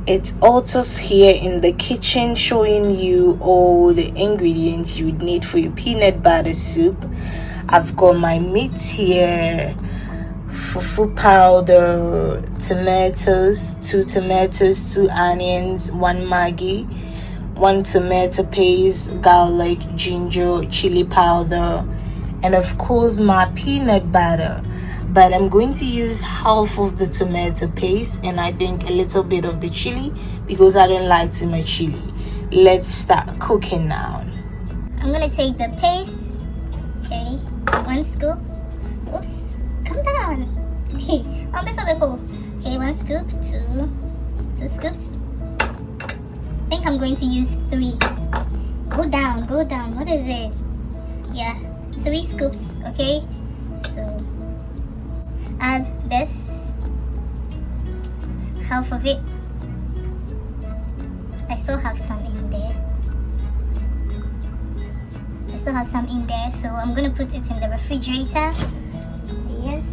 It's Altus here in the kitchen, showing you all the ingredients you would need for your peanut butter soup. I've got my meat here, fufu powder, tomatoes, 2 onions, 1 Maggie, 1 tomato paste, garlic, ginger, chili powder, and of course my peanut butter. But I'm going to use half of the tomato paste and I think a little bit of the chili because I don't like too much chili. Let's start cooking now. I'm gonna take the paste, okay, 1 scoop. Oops, come down. Okay, 1 scoop, 2 scoops. I think I'm going to use 3. Go down, what is it? Yeah, 3 scoops, okay? So add this, half of it. I still have some in there. So I'm gonna put it in the refrigerator. Yes.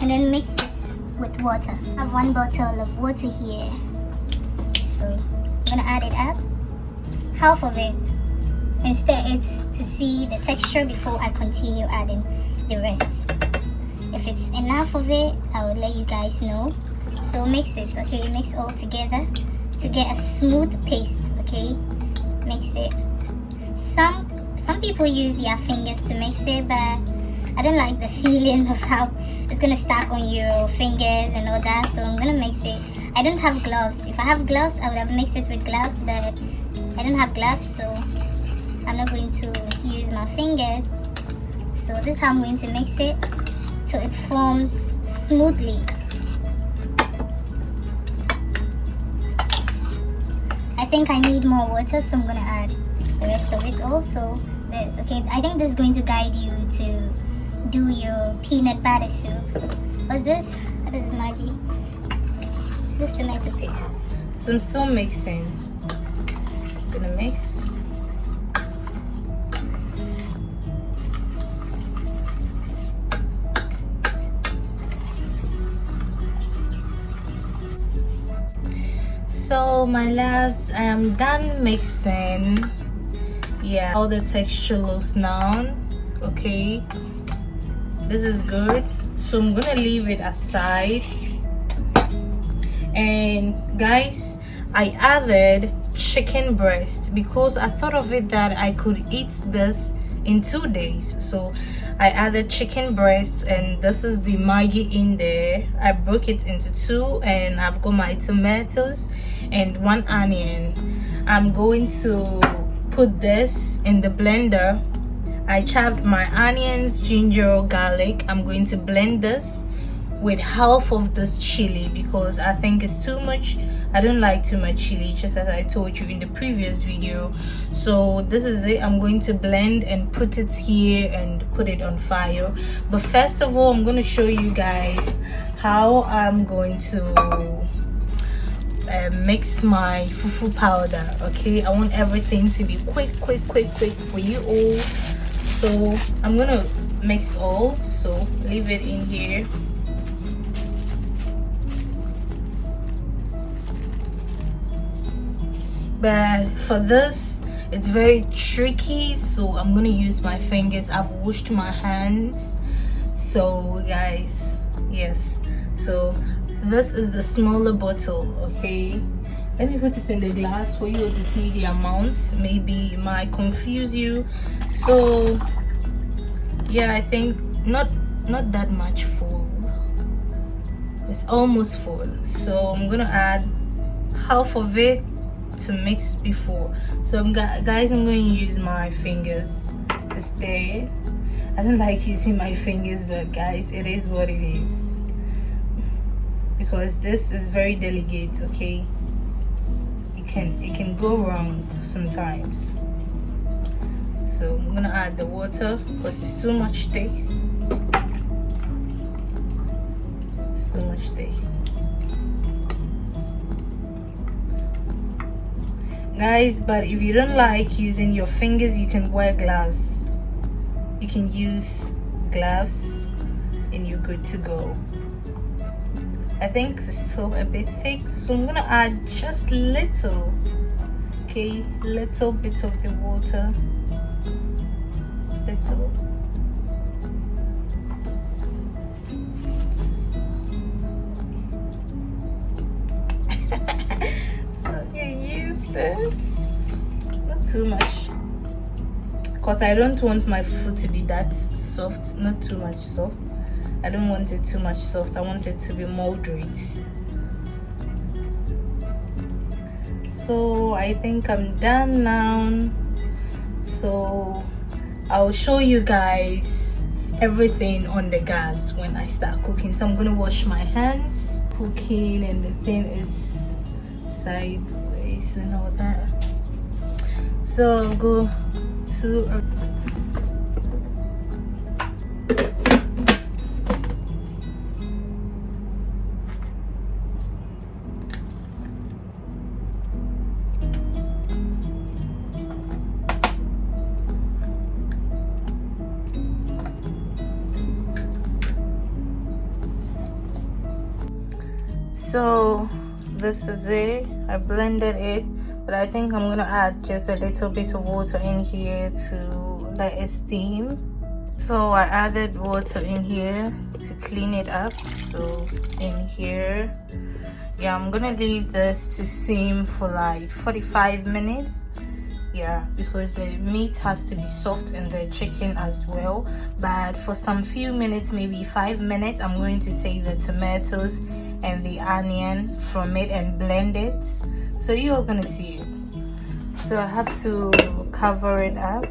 And then mix it with water. I have 1 bottle of water here. So I'm gonna add it up, half of it, and stir it to see the texture before I continue adding the rest. If it's enough of it, I will let you guys know. So mix it, okay? Mix all together to get a smooth paste, okay? Mix it. Some people use their fingers to mix it, but I don't like the feeling of how it's gonna stack on your fingers and all that. So I'm gonna mix it. I don't have gloves. If I have gloves, I would have mixed it with gloves, but I don't have gloves, so I'm not going to use my fingers. So this is how I'm going to mix it so it forms smoothly. I think I need more water, so I'm gonna add the rest of it also. This, okay? I think this is going to guide you to do your peanut butter soup. What's this? What is this, Maggie? This tomato paste. So I'm still mixing. Gonna mix. So my loves, I am done mixing. Yeah, all the texture looks now. Okay, this is good. So I'm gonna leave it aside. And guys, I added chicken breast because I thought of it that I could eat this in 2 days. So I added chicken breast, and this is the Maggie in there. I broke it into 2, and I've got my tomatoes and 1 onion. I'm going to put this in the blender. I chopped my onions, ginger, garlic. I'm going to blend this with half of this chili because I think it's too much. I don't like too much chili, just as I told you in the previous video. So this is it. I'm going to blend and put it here and put it on fire. But first of all, I'm going to show you guys how I'm going to mix my fufu powder. Okay, I want everything to be quick for you all. So I'm gonna mix all, so leave it in here. But for this, it's very tricky, so I'm gonna use my fingers. I've washed my hands. So guys, yes, so this is the smaller bottle. Okay, let me put it in the glass for you to see the amount. Maybe it might confuse you. So yeah, I think not that much full. It's almost full. So I'm gonna add half of it to mix before. So guys, I'm going to use my fingers to stir it. I don't like using my fingers, but guys, it is what it is because this is very delicate. Okay, it can go wrong sometimes. So I'm gonna add the water because it's too much thick. It's too much thick. Guys, but if you don't like using your fingers, you can wear gloves. You can use gloves and you're good to go. I think it's still a bit thick, so I'm gonna add just little, okay, little bit of the water, little. So I'm gonna use this, not too much, because I don't want my fufu to be that soft, not too much soft. I don't want it too much soft, I want it to be moderate. So I think I'm done now. So I'll show you guys everything on the gas when I start cooking. So I'm gonna wash my hands cooking, and the thing is sideways and all that. So I'll go to so this is it. I blended it, but I think I'm gonna add just a little bit of water in here to let it steam. So I added water in here to clean it up. So in here, yeah, I'm gonna leave this to steam for like 45 minutes. Yeah, because the meat has to be soft and the chicken as well. But for some few minutes, maybe 5 minutes, I'm going to take the tomatoes and the onion from it and blend it, so you're gonna see it. So I have to cover it up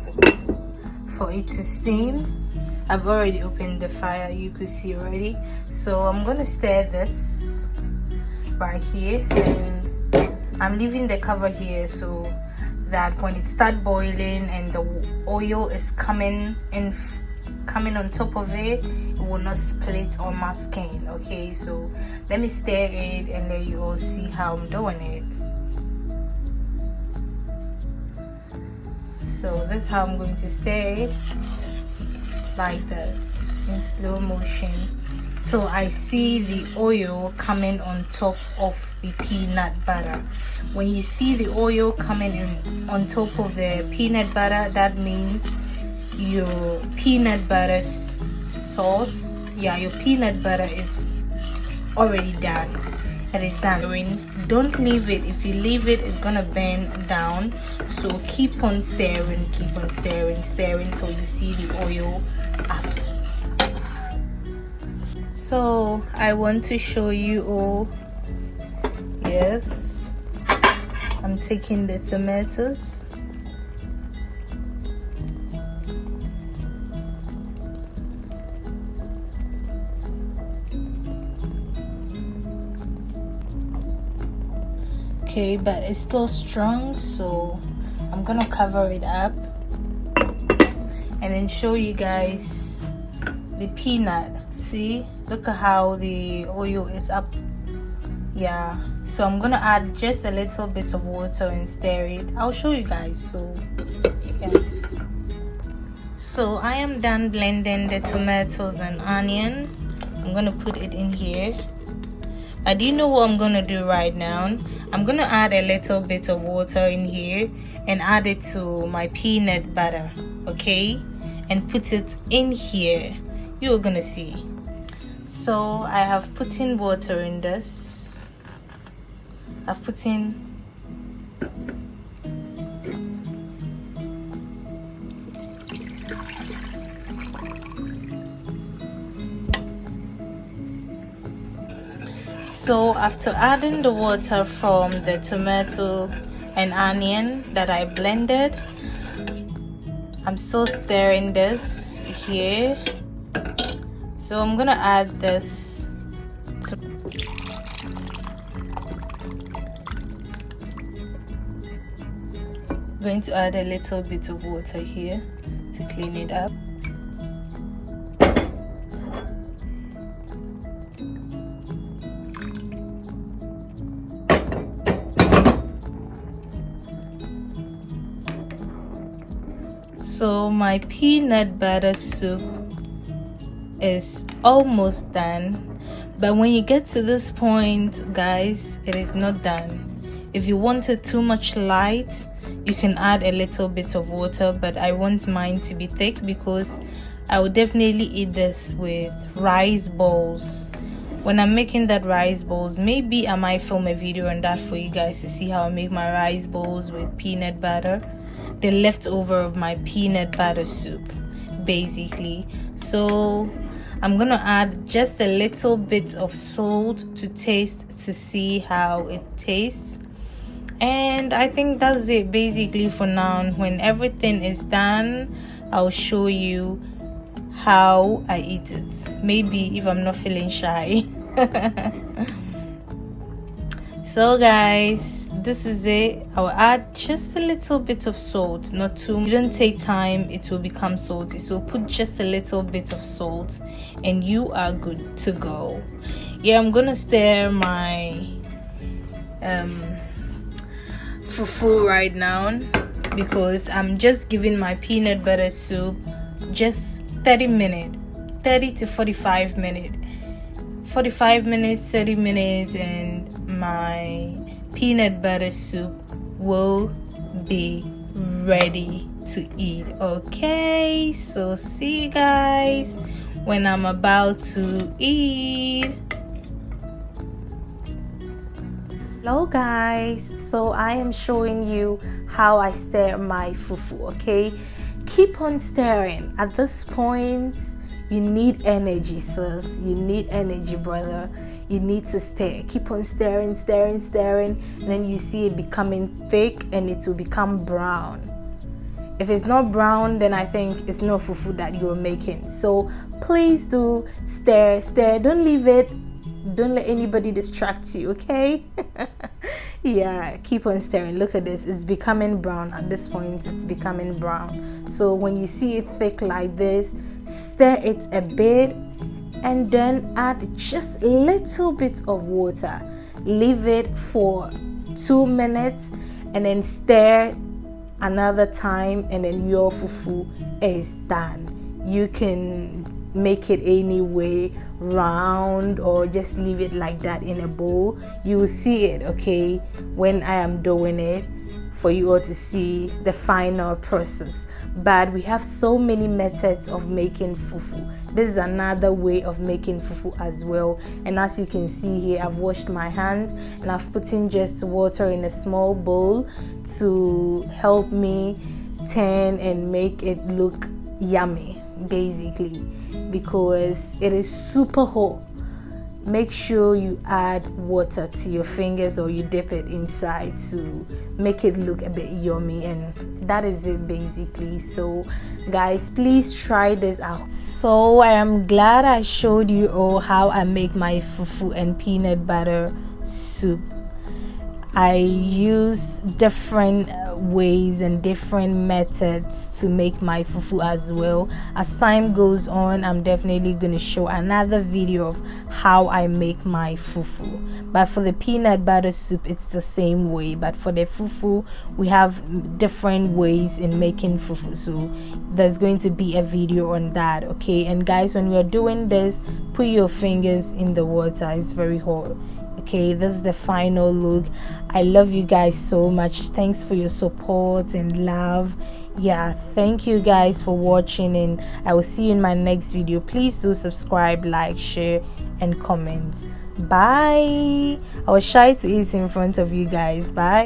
for it to steam. I've already opened the fire, you could see already. So I'm gonna stir this right here, and I'm leaving the cover here so that when it starts boiling and the oil is coming on top of it, it will not split on my skin. Okay, so let me stir it and let you all see how I'm doing it. So this is how I'm going to stir it, like this, in slow motion, so I see the oil coming on top of the peanut butter. When you see the oil coming in on top of the peanut butter, that means your peanut butter sauce, yeah, your peanut butter is already done. It is done. Don't leave it. If you leave it, it's gonna burn down. So keep on stirring till you see the oil up. So I want to show you all. Yes, I'm taking the tomatoes. Okay, but it's still strong, so I'm gonna cover it up and then show you guys the peanut. See, look at how the oil is up. Yeah, so I'm gonna add just a little bit of water and stir it. I'll show you guys. So yeah, so I am done blending the tomatoes and onion. I'm gonna put it in here. Do you know what I'm gonna do right now? I'm gonna add a little bit of water in here and add it to my peanut butter, okay, and put it in here. You're gonna see. So I have put in water in this. I've put in so after adding the water from the tomato and onion that I blended, I'm still stirring this here. So I'm gonna add this going to add a little bit of water here to clean it up. So my peanut butter soup is almost done, But when you get to this point, guys, it is not done. If you wanted too much light, you can add a little bit of water, but I want mine to be thick because I will definitely eat this with rice balls. When I'm making that rice balls, maybe I might film a video on that for you guys to see how I make my rice balls with peanut butter, the leftover of my peanut butter soup basically. So I'm gonna add just a little bit of salt to taste to see how it tastes, and I think that's it basically for now. When everything is done, I'll show you how I eat it, maybe if I'm not feeling shy. So guys, this is it. I'll add just a little bit of salt, not too much. It don't take time, it will become salty, so put just a little bit of salt and you are good to go. Yeah, I'm gonna stir my fufu right now because I'm just giving my peanut butter soup just 30 to 45 minutes, 30 minutes, and my peanut butter soup will be ready to eat. Okay, so see you guys when I'm about to eat. Hello guys, so I am showing you how I stir my fufu. Okay, keep on stirring. At this point, you need energy, sis. You need energy, brother. You need to stir. Keep on stirring, and then you see it becoming thick and it will become brown. If it's not brown, then I think it's no fufu that you're making. So please do stir. Don't leave it. Don't let anybody distract you, okay? Yeah, keep on stirring. Look at this, it's becoming brown. At this point, it's becoming brown. So when you see it thick like this, stir it a bit and then add just a little bit of water. Leave it for 2 minutes and then stir another time, and then your fufu is done. You can make it any way, round, or just leave it like that in a bowl. You will see it, okay, when I am doing it, for you all to see the final process. But we have so many methods of making fufu. This is another way of making fufu as well, and as you can see here, I've washed my hands and I've put in just water in a small bowl to help me turn and make it look yummy basically, because it is super hot. Make sure you add water to your fingers or you dip it inside to make it look a bit yummy, and that is it basically. So guys, please try this out. So I am glad I showed you all how I make my fufu and peanut butter soup. I use different ways and different methods to make my fufu as well. As time goes on, I'm definitely going to show another video of how I make my fufu. But for the peanut butter soup, it's the same way. But for the fufu, we have different ways in making fufu. So there's going to be a video on that, okay? And guys, when you're doing this, put your fingers in the water. It's very hot. Okay, this is the final look. I love you guys so much. Thanks for your support and love. Yeah, thank you guys for watching, and I will see you in my next video. Please do subscribe, like, share, and comment. Bye. I was shy to eat in front of you guys. Bye.